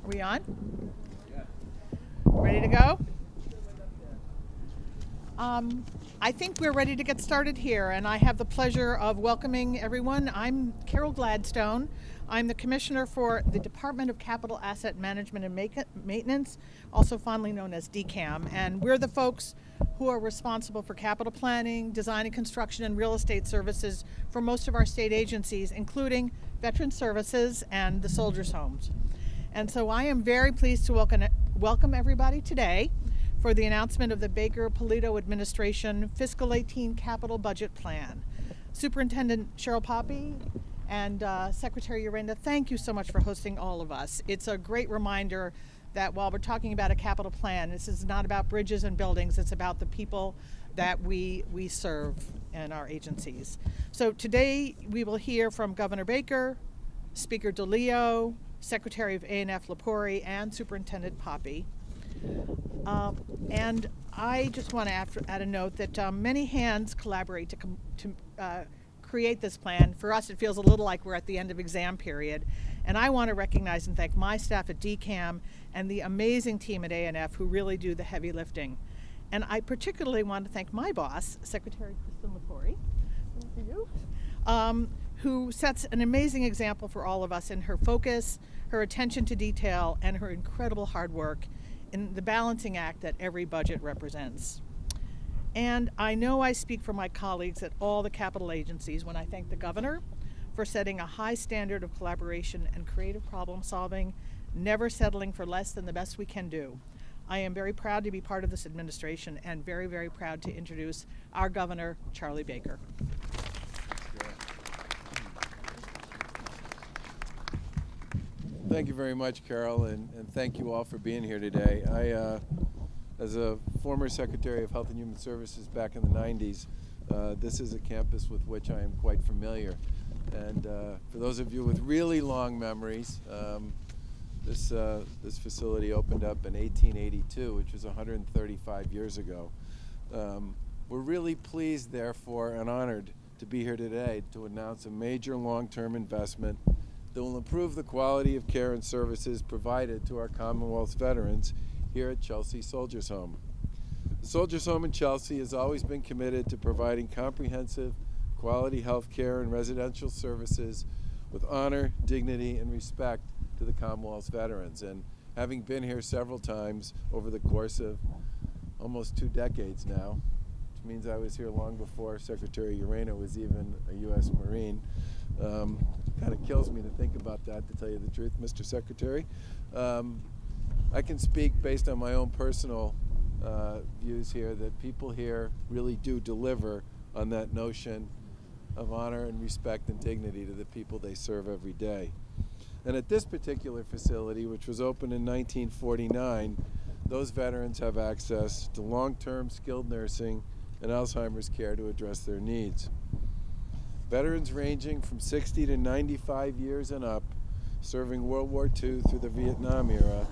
Are we on? Ready to go? I think we're ready to get started here, and I have the pleasure of welcoming everyone. I'm Carol Gladstone. I'm the Commissioner for the Department of Capital Asset Management and Maintenance, also fondly known as DCAM, and we're the folks who are responsible for capital planning, design and construction, and real estate services for most of our state agencies, including Veterans Services and the Soldiers' Homes. And so I am very pleased to welcome everybody today for the announcement of the Baker-Polito Administration Fiscal 18 Capital Budget Plan. Superintendent Cheryl Poppy and Secretary Urenda, thank you so much for hosting all of us. It's a great reminder that while we're talking about a capital plan, this is not about bridges and buildings, it's about the people that we serve in our agencies. So today we will hear from Governor Baker, Speaker DeLeo, Secretary of A&F Lepori, and Superintendent Poppy. And I just want to add a note that many hands collaborate to create this plan. For us, it feels a little like we're at the end of exam period. And I want to recognize and thank my staff at DCAM and the amazing team at A&F who really do the heavy lifting. And I particularly want to thank my boss, Secretary Kristen Lepori, who sets an amazing example for all of us in her focus, her attention to detail, and her incredible hard work in the balancing act that every budget represents. And I know I speak for my colleagues at all the capital agencies when I thank the governor for setting a high standard of collaboration and creative problem solving, never settling for less than the best we can do. I am very proud to be part of this administration and very, very proud to introduce our governor, Charlie Baker. Thank you very much, Carol, and thank you all for being here today. As a former Secretary of Health and Human Services back in the 90s, this is a campus with which I am quite familiar. And for those of you with really long memories, this facility opened up in 1882, which was 135 years ago. We're really pleased, therefore, and honored to be here today to announce a major long-term investment that will improve the quality of care and services provided to our Commonwealth's veterans here at Chelsea Soldiers' Home. The Soldiers' Home in Chelsea has always been committed to providing comprehensive, quality health care and residential services with honor, dignity, and respect to the Commonwealth's veterans. And having been here several times over the course of almost 2 decades now, which means I was here long before Secretary Urena was even a U.S. Marine, kind of kills me to think about that, to tell you the truth, Mr. Secretary. I can speak based on my own personal views here that people here really do deliver on that notion of honor and respect and dignity to the people they serve every day. And at this particular facility, which was opened in 1949, those veterans have access to long-term skilled nursing and Alzheimer's care to address their needs. Veterans ranging from 60 to 95 years and up, serving World War II through the Vietnam era,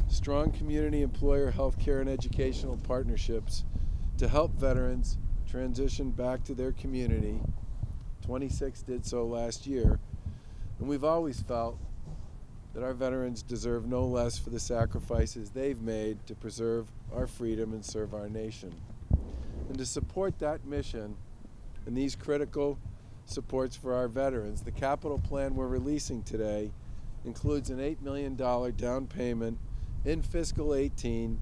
strong community employer health care and educational partnerships to help veterans transition back to their community. 26 did so last year, and we've always felt that our veterans deserve no less for the sacrifices they've made to preserve our freedom and serve our nation. And to support that mission and these critical supports for our veterans, the capital plan we're releasing today includes an $8 million down payment in fiscal 18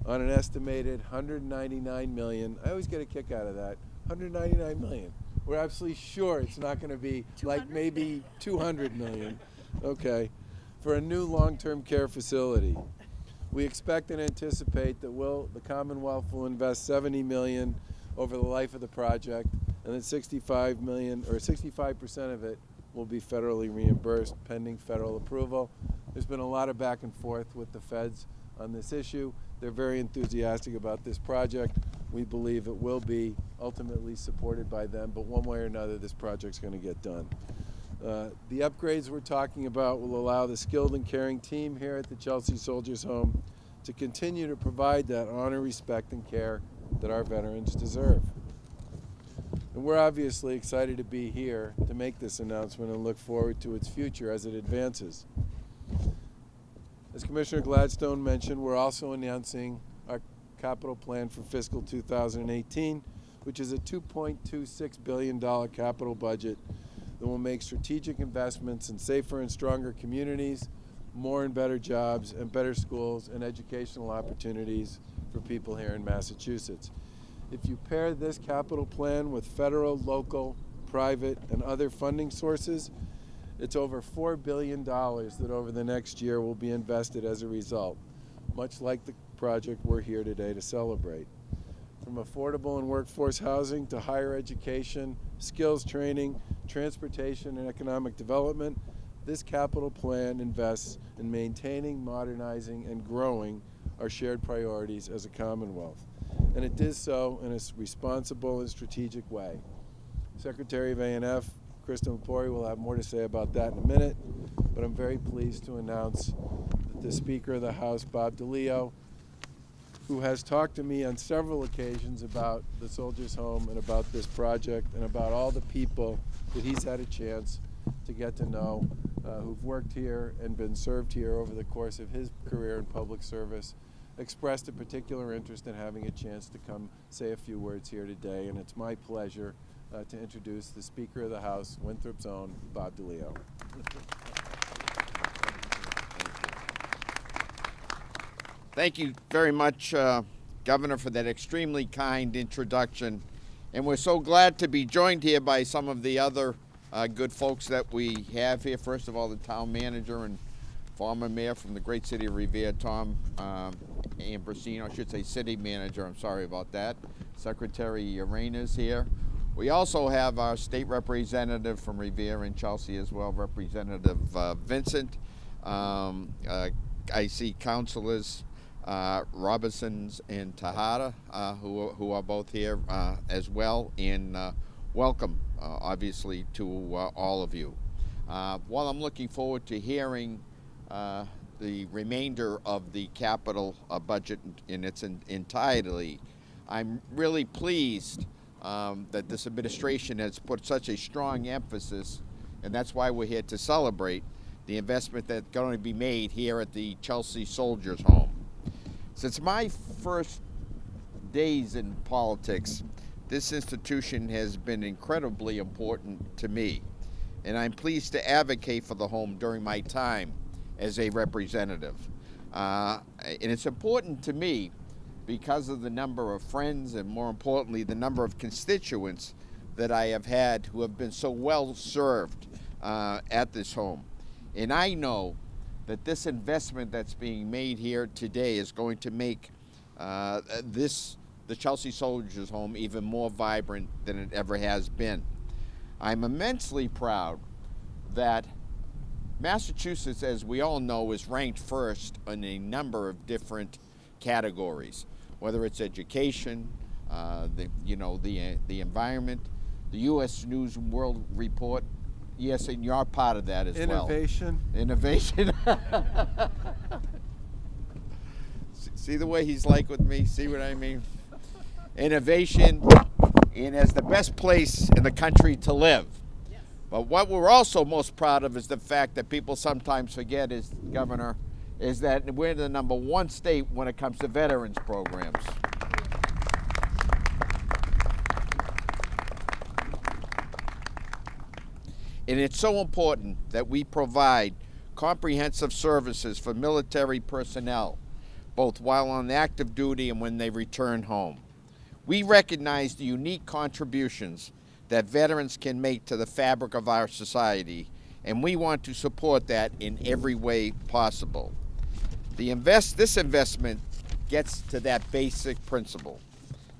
on an estimated $199 million. I always get a kick out of that, $199 million. We're absolutely sure it's not going to be 200? Like maybe $200 million, okay, for a new long-term care facility. We expect and anticipate that the Commonwealth will invest $70 million over the life of the project, and that 65% of it will be federally reimbursed pending federal approval. There's been a lot of back and forth with the feds on this issue. They're very enthusiastic about this project. We believe it will be ultimately supported by them, but one way or another, this project's going to get done. The upgrades we're talking about will allow the skilled and caring team here at the Chelsea Soldiers' Home to continue to provide that honor, respect, and care that our veterans deserve. And we're obviously excited to be here to make this announcement and look forward to its future as it advances. As Commissioner Gladstone mentioned, we're also announcing our capital plan for fiscal 2018, which is a $2.26 billion capital budget that will make strategic investments in safer and stronger communities, more and better jobs, and better schools and educational opportunities for people here in Massachusetts. If you pair this capital plan with federal, local, private, and other funding sources, it's over $4 billion that over the next year will be invested as a result, much like the project we're here today to celebrate. From affordable and workforce housing to higher education, skills training, transportation, and economic development, this capital plan invests in maintaining, modernizing, and growing our shared priorities as a Commonwealth. And it does so in a responsible and strategic way. Secretary of A&F, Krista Mpori, will have more to say about that in a minute, but I'm very pleased to announce that the Speaker of the House, Bob DeLeo, who has talked to me on several occasions about the Soldiers' Home and about this project and about all the people that he's had a chance to get to know who've worked here and been served here over the course of his career in public service, expressed a particular interest in having a chance to come say a few words here today, and it's my pleasure to introduce the Speaker of the House, Winthrop's own Bob DeLeo. Thank you very much, Governor, for that extremely kind introduction. And we're so glad to be joined here by some of the other good folks that we have here. First of all, the town manager and former mayor from the great city of Revere, Tom Ambrosino, I should say city manager, I'm sorry about that. Secretary Rayner's here. We also have our state representative from Revere and Chelsea as well, Representative Vincent. I see councilors Robinsons and Tejada, who are both here as well, and welcome, obviously, to all of you. While I'm looking forward to hearing the remainder of the capital budget in its entirety, I'm really pleased that this administration has put such a strong emphasis, and that's why we're here to celebrate the investment that's going to be made here at the Chelsea Soldiers' Home. Since my first days in politics, this institution has been incredibly important to me, and I'm pleased to advocate for the home during my time as a representative. And it's important to me because of the number of friends and, more importantly, the number of constituents that I have had who have been so well served at this home. And I know that this investment that's being made here today is going to make the Chelsea Soldiers' Home even more vibrant than it ever has been. I'm immensely proud that Massachusetts, as we all know, is ranked first in a number of different categories, whether it's education, the environment, the U.S. News and World Report. Yes, and you're part of that as well. Innovation. See the way he's like with me? See what I mean? Innovation, and as the best place in the country to live. Yes. But what we're also most proud of is the fact that people sometimes forget, Governor, is that we're the #1 state when it comes to veterans programs. And it's so important that we provide comprehensive services for military personnel, both while on active duty and when they return home. We recognize the unique contributions that veterans can make to the fabric of our society, and we want to support that in every way possible. This investment gets to that basic principle.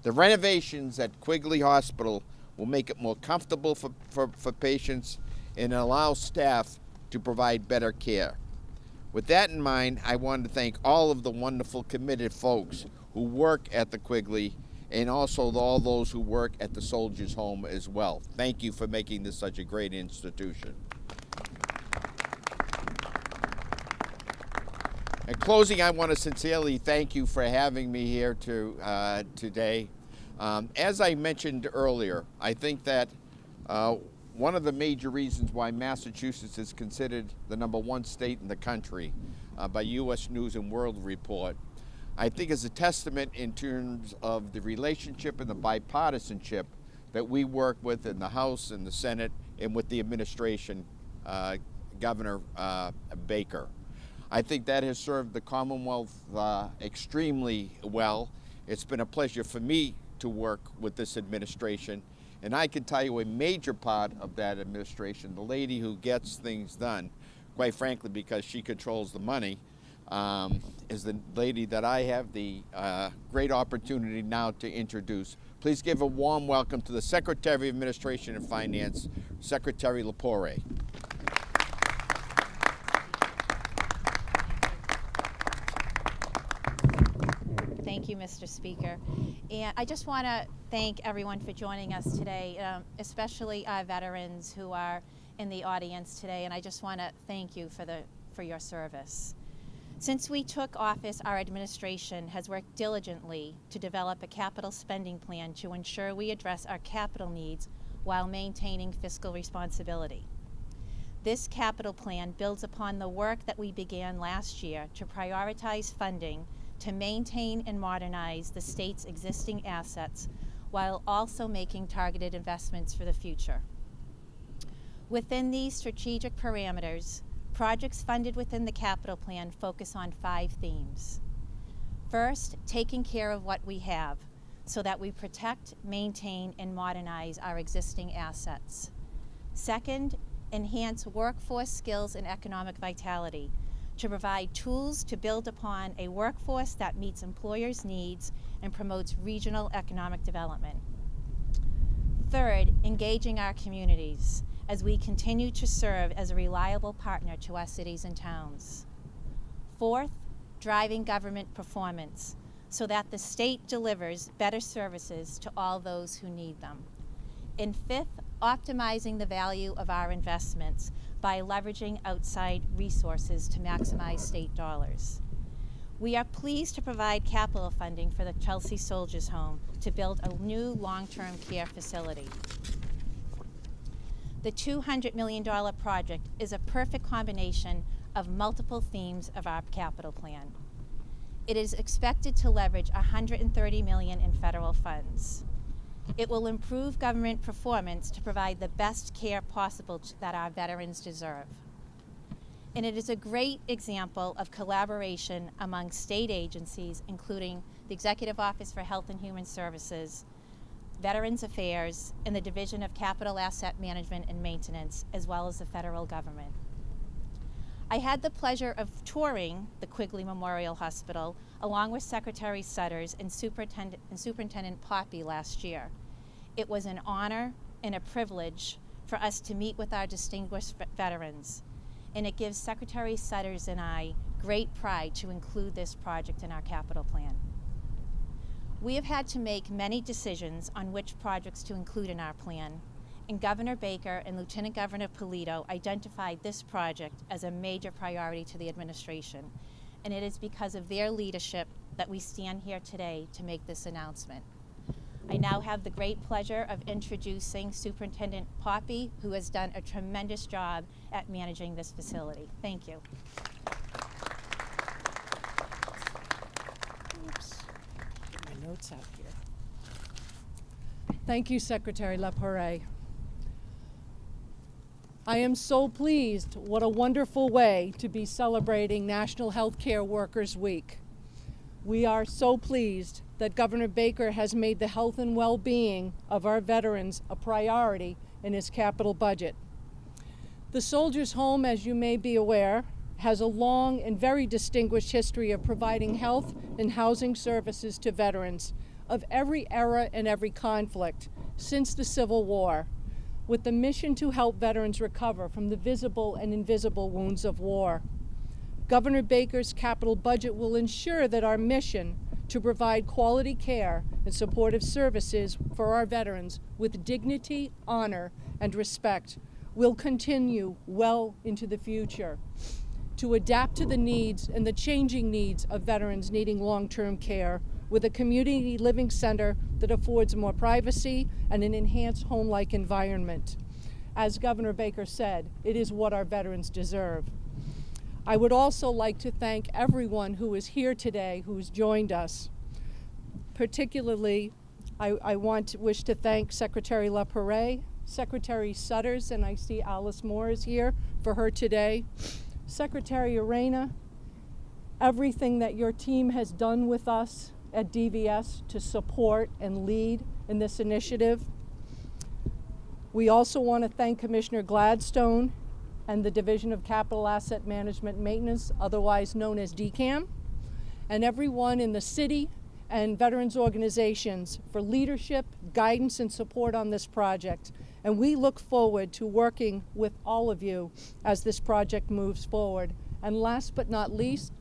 The renovations at Quigley Hospital will make it more comfortable for patients and allow staff to provide better care. With that in mind, I want to thank all of the wonderful committed folks who work at the Quigley and also all those who work at the Soldiers' Home as well. Thank you for making this such a great institution. In closing, I want to sincerely thank you for having me here today. As I mentioned earlier, I think that one of the major reasons why Massachusetts is considered the #1 state in the country by U.S. News and World Report, I think is a testament in terms of the relationship and the bipartisanship that we work with in the House and the Senate and with the administration, Governor Baker. I think that has served the Commonwealth extremely well. It's been a pleasure for me to work with this administration, and I can tell you a major part of that administration, the lady who gets things done, quite frankly because she controls the money, is the lady that I have the great opportunity now to introduce. Please give a warm welcome to the Secretary of Administration and Finance, Secretary Lepore. Thank you, Mr. Speaker. And I just want to thank everyone for joining us today, especially our veterans who are in the audience today. And I just want to thank you for your service. Since we took office, our administration has worked diligently to develop a capital spending plan to ensure we address our capital needs while maintaining fiscal responsibility. This capital plan builds upon the work that we began last year to prioritize funding to maintain and modernize the state's existing assets while also making targeted investments for the future. Within these strategic parameters, projects funded within the capital plan focus on 5 themes. First, taking care of what we have so that we protect, maintain, and modernize our existing assets. Second, enhance workforce skills and economic vitality to provide tools to build upon a workforce that meets employers' needs and promotes regional economic development. Third, engaging our communities as we continue to serve as a reliable partner to our cities and towns. Fourth, driving government performance so that the state delivers better services to all those who need them. And fifth, optimizing the value of our investments by leveraging outside resources to maximize state dollars. We are pleased to provide capital funding for the Chelsea Soldiers Home to build a new long-term care facility. The $200 million project is a perfect combination of multiple themes of our capital plan. It is expected to leverage $130 million in federal funds. It will improve government performance to provide the best care possible that our veterans deserve. And it is a great example of collaboration among state agencies, including the Executive Office for Health and Human Services, Veterans Affairs, and the Division of Capital Asset Management and Maintenance, as well as the federal government. I had the pleasure of touring the Quigley Memorial Hospital along with Secretary Sutters and Superintendent Poppy last year. It was an honor and a privilege for us to meet with our distinguished veterans, and it gives Secretary Sutters and I great pride to include this project in our capital plan. We have had to make many decisions on which projects to include in our plan, and Governor Baker and Lieutenant Governor Polito identified this project as a major priority to the administration, and it is because of their leadership that we stand here today to make this announcement. I now have the great pleasure of introducing Superintendent Poppy, who has done a tremendous job at managing this facility. Thank you. Oops. Get my notes out here. Thank you, Secretary Lepore. I am so pleased. What a wonderful way to be celebrating National Healthcare Workers Week. We are so pleased that Governor Baker has made the health and well-being of our veterans a priority in his capital budget. The Soldiers Home, as you may be aware, has a long and very distinguished history of providing health and housing services to veterans of every era and every conflict since the Civil War, with the mission to help veterans recover from the visible and invisible wounds of war. Governor Baker's capital budget will ensure that our mission to provide quality care and supportive services for our veterans with dignity, honor, and respect will continue well into the future to adapt to the needs and the changing needs of veterans needing long-term care with a community living center that affords more privacy and an enhanced home-like environment. As Governor Baker said, it is what our veterans deserve. I would also like to thank everyone who is here today, who's joined us. Particularly, I wish to thank Secretary LaPerre, Secretary Sutters, and I see Alice Moore is here for her today. Secretary Arena, everything that your team has done with us at DVS to support and lead in this initiative. We also want to thank Commissioner Gladstone and the Division of Capital Asset Management and Maintenance, otherwise known as DCAM, and everyone in the city and veterans organizations for leadership, guidance, and support on this project. And we look forward to working with all of you as this project moves forward. And last but not least,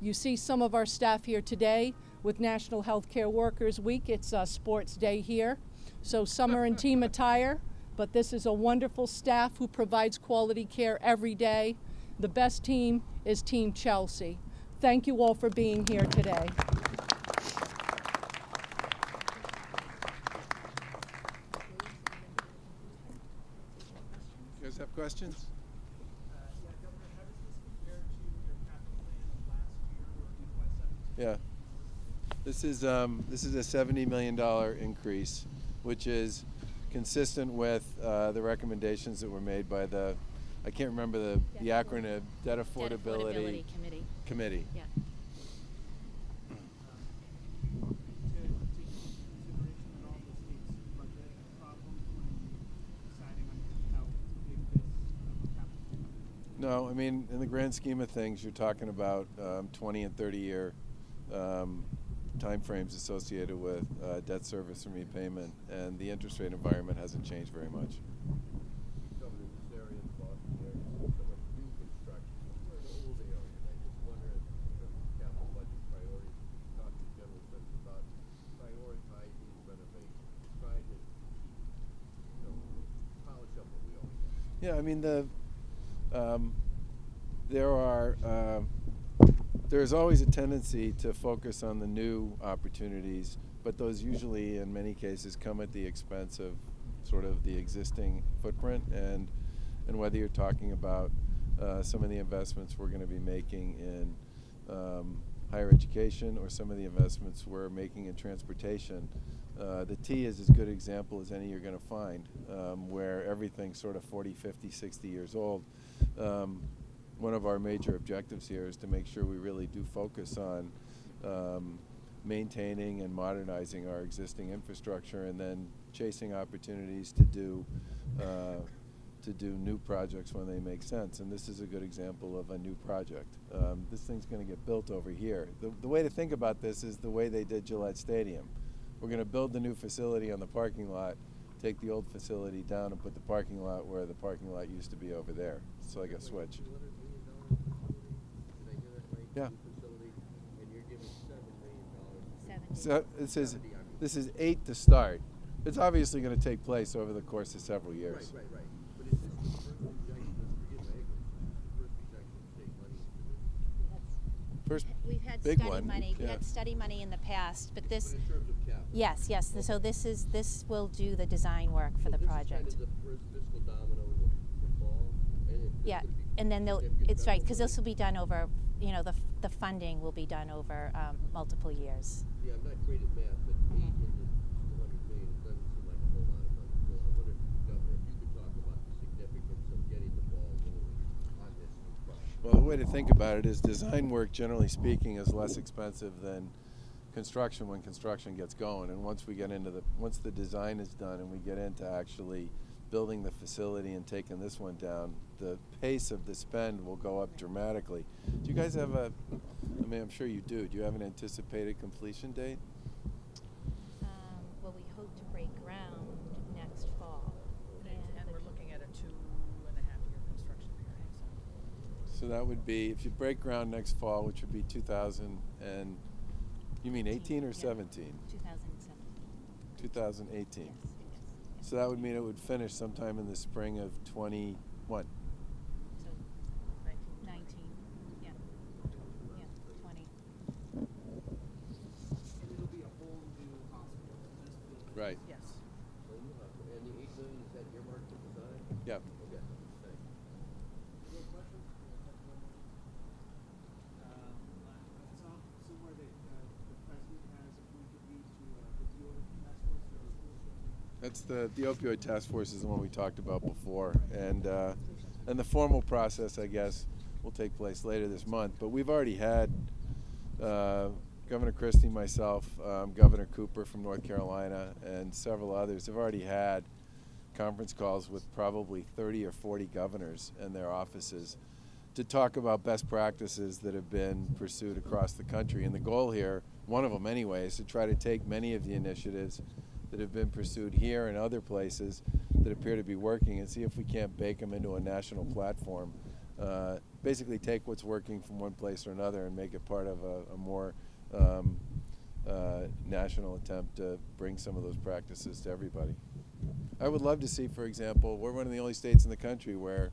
you see some of our staff here today with National Healthcare Workers Week. It's a sports day here, so some are in team attire, but this is a wonderful staff who provides quality care every day. The best team is Team Chelsea. Thank you all for being here today. You guys have questions? Yeah, Governor, how does this compare to your capital plan of last year or FY17? Yeah. This is a $70 million increase, which is consistent with the recommendations that were made by the, I can't remember the acronym, Debt Affordability Committee. Yeah. Take into consideration that all the states' budget problems when deciding on how big this capital plan is? No, I mean, in the grand scheme of things, you're talking about 20 and 30-year timeframes associated with debt service and repayment, and the interest rate environment hasn't changed very much. Governor, this area in the Boston area is so much new construction. We're in an old area, and I just wonder, in terms of capital budget priorities, talk to the general sense about prioritizing renovations, trying to polish up what we always have. Yeah, I mean, there's always a tendency to focus on the new opportunities, but those usually, in many cases, come at the expense of sort of the existing footprint. And whether you're talking about some of the investments we're going to be making in higher education or some of the investments we're making in transportation, the T is as good an example as any you're going to find, where everything's sort of 40, 50, 60 years old. One of our major objectives here is to make sure we really do focus on maintaining and modernizing our existing infrastructure, and then chasing opportunities to do new projects when they make sense. And this is a good example of a new project. This thing's going to get built over here. The way to think about this is the way they did Gillette Stadium. We're going to build the new facility on the parking lot, take the old facility down, and put the parking lot where the parking lot used to be over there. It's like a switch. Yeah. And you're giving $7 million. So this is 8 to start. It's obviously going to take place over the course of several years. Right. But is this the first projection, forget my acres, first projection to take money into this? First We've had big study one. money. We Yeah. had study money in the past, but this, But in terms of capital. yes. So this will do the design work for the project. This is kind of the first fiscal domino in the fall. And it's Yeah, gonna be and then significant it's right, federal because this will money. be done over, the funding will be done over multiple years. Yeah, I'm not great at math, but 8 into 200 million, it doesn't seem like a whole lot of money. So I wonder, Governor, if you could talk about the significance of getting the ball rolling on this new project. Well, the way to think about it is design work, generally speaking, is less expensive than construction when construction gets going. And once the design is done and we get into actually building the facility and taking this one down, the pace of the spend will go up dramatically. Do you guys have I'm sure you do. Do you have an anticipated completion date? Well, we hope to break ground next fall. And we're looking at a 2.5-year construction period. So that would be, if you break ground next fall, which would be 2000 and, you mean 18 or Yeah. 17? 2017. 2018. Yes. So that would mean it would finish sometime in the spring of 21. So 19, yeah, 20. And it'll be a whole new hospital. This will Right. Yes. And the $8 million, is that earmarked for design? That's the opioid task force is the one we talked about before, and the formal process, I guess, will take place later this month. But we've already had Governor Christie, myself, Governor Cooper from North Carolina, and several others have already had conference calls with probably 30 or 40 governors and their offices to talk about best practices that have been pursued across the country. And the goal here, one of them anyway, is to try to take many of the initiatives that have been pursued here and other places that appear to be working and see if we can't bake them into a national platform. Basically take what's working from one place or another and make it part of a more national attempt to bring some of those practices to everybody. I would love to see, for example, we're one of the only states in the country where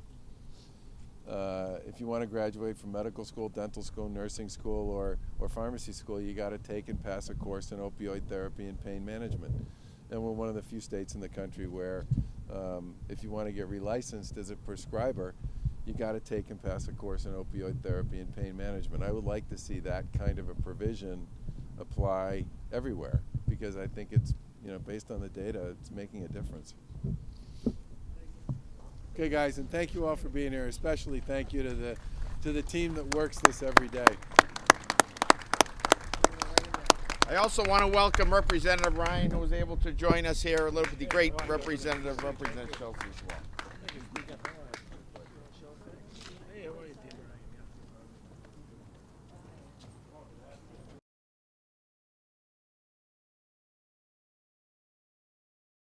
if you want to graduate from medical school, dental school, nursing school, or pharmacy school, you got to take and pass a course in opioid therapy and pain management. And we're one of the few states in the country where if you want to get relicensed as a prescriber, you got to take and pass a course in opioid therapy and pain management. I would like to see that kind of a provision apply everywhere, because I think it's, based on the data, it's making a difference. Okay, guys, and thank you all for being here. Especially thank you to the team that works this every day. I also want to welcome Representative Ryan, who was able to join us here, a little bit, the great Representative Chelsea as well.